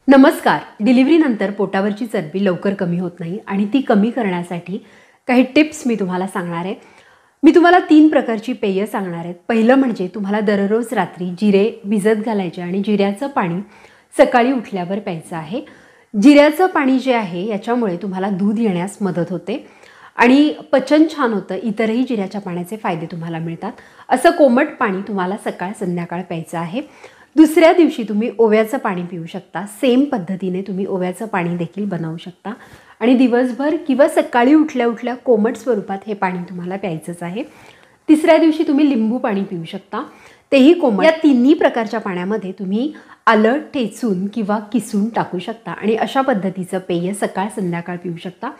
नमस्कार. डिलिव्हरीनंतर पोटावरची चरबी लवकर कमी होत नाही आणि ती कमी करण्यासाठी काही टिप्स मी तुम्हाला सांगणार आहे. मी तुम्हाला 3 प्रकारची पेय सांगणार आहे. पहिलं म्हणजे तुम्हाला दररोज रात्री जिरे भिजत घालायचे आणि जिऱ्याचं पाणी सकाळी उठल्यावर प्यायचं आहे. जिऱ्याचं पाणी जे आहे याच्यामुळे तुम्हाला दूध येण्यास मदत होते आणि पचन छान होतं. इतरही जिऱ्याच्या पाण्याचे फायदे तुम्हाला मिळतात. असं कोमट पाणी तुम्हाला सकाळ संध्याकाळ प्यायचं आहे. दुसऱ्या दिवशी तुम्ही ओव्याचं पाणी पिऊ शकता. सेम पद्धतीने तुम्ही ओव्याचं पाणी देखील बनवू शकता आणि दिवसभर किंवा सकाळी उठल्या उठल्या कोमट स्वरूपात हे पाणी तुम्हाला प्यायचंच आहे. तिसऱ्या दिवशी तुम्ही लिंबू पाणी पिऊ शकता, तेही कोमट. या तिन्ही प्रकारच्या पाण्यामध्ये तुम्ही आलं ठेचून किंवा किसून टाकू शकता आणि अशा पद्धतीचं पेय सकाळ संध्याकाळ पिऊ शकता.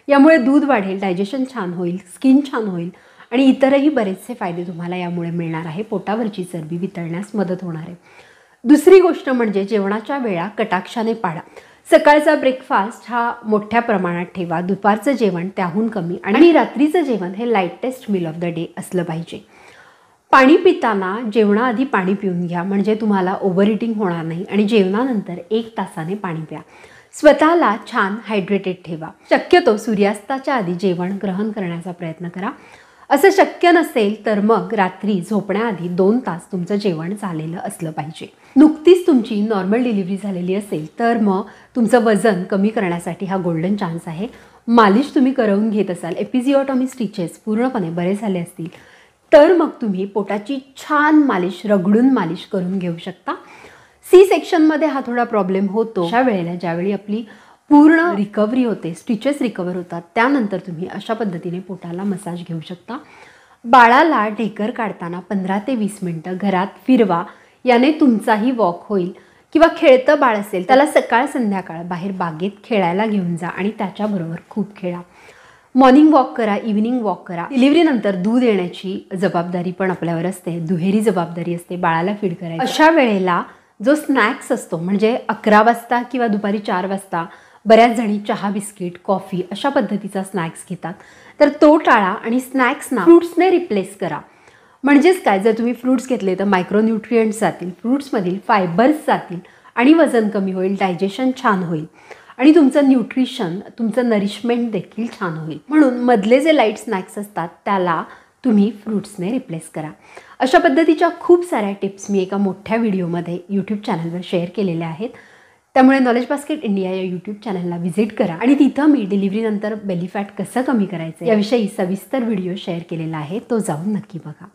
यामुळे दूध वाढेल, डायजेशन छान होईल, स्किन छान होईल आणि इतरही बरेचसे फायदे तुम्हाला यामुळे मिळणार आहे. पोटावरची चरबी वितळण्यास मदत होणार आहे. दुसरी गोष्ट म्हणजे जेवणाच्या वेळा कटाक्षाने पाळा. सकाळचा ब्रेकफास्ट हा मोठ्या प्रमाणात ठेवा, दुपारचं जेवण त्याहून कमी आणि रात्रीचं जेवण हे लाईटेस्ट मील ऑफ द डे असलं पाहिजे. पाणी पिताना जेवणाआधी पाणी पिऊन घ्या, म्हणजे तुम्हाला ओव्हर इटिंग होणार नाही आणि जेवणानंतर 1 तासाने पाणी प्या. स्वतःला छान हायड्रेटेड ठेवा. शक्यतो सूर्यास्ताच्या आधी जेवण ग्रहण करण्याचा प्रयत्न करा. असं शक्य नसेल तर मग रात्री झोपण्याआधी 2 तास तुमचं जेवण झालेलं असलं पाहिजे. नुकतीच तुमची नॉर्मल डिलिव्हरी झालेली असेल तर मग तुमचं वजन कमी करण्यासाठी हा गोल्डन चान्स आहे. मालिश तुम्ही करून घेत असाल, एपिजिओटॉमी स्टिचेस पूर्णपणे बरे झाले असतील तर मग तुम्ही पोटाची छान मालिश, रगडून मालिश करून घेऊ शकता. सी सेक्शनमध्ये हा थोडा प्रॉब्लेम होतो. अशा वेळेला ज्यावेळी आपली पूर्ण रिकव्हरी होते, स्टिचेस रिकवर होतात, त्यानंतर तुम्ही अशा पद्धतीने पोटाला मसाज घेऊ शकता. बाळाला ढेकर काढताना 15 ते 20 मिनटं घरात फिरवा. याने तुमचाही वॉक होईल. किंवा खेळतं बाळ असेल त्याला सकाळ संध्याकाळ बाहेर बागेत खेळायला घेऊन जा आणि त्याच्याबरोबर खूप खेळा. मॉर्निंग वॉक करा, इव्हिनिंग वॉक करा. डिलिव्हरीनंतर दूध येण्याची जबाबदारी पण आपल्यावर असते, दुहेरी जबाबदारी असते, बाळाला फीड करायची. अशा वेळेला जो स्नॅक्स असतो, म्हणजे 11 वाजता किंवा दुपारी 4 वाजता बऱ्याच जणी चहा, बिस्किट, कॉफी अशा पद्धतीचा स्नॅक्स घेतात, तर तो टाळा आणि स्नॅक्सना फ्रूट्सने रिप्लेस करा. म्हणजेच काय, जर तुम्ही फ्रूट्स घेतले तर मायक्रोन्यूट्रियंट्स जातील, फ्रूट्समधील फायबर्स जातील आणि वजन कमी होईल, डायजेशन छान होईल आणि तुमचं न्यूट्रिशन, तुमचं नरिशमेंट देखील छान होईल. म्हणून मधले जे लाईट स्नॅक्स असतात त्याला तुम्ही फ्रूट्सने रिप्लेस करा. अशा पद्धतीच्या खूप साऱ्या टिप्स मी एका मोठ्या व्हिडिओमध्ये यूट्यूब चॅनलवर शेअर केलेल्या आहेत. त्यामुळे नॉलेज बास्केट इंडिया या यूट्यूब चॅनलला व्हिजिट करा आणि तिथं मी डिलिव्हरीनंतर बेली फॅट कसं कमी करायचं याविषयी सविस्तर व्हिडिओ शेअर केलेला आहे, तो जाऊन नक्की बघा.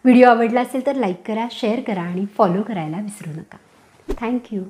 व्हिडिओ आवडला असेल तर लाईक करा, शेअर करा आणि फॉलो करायला विसरू नका. थँक्यू.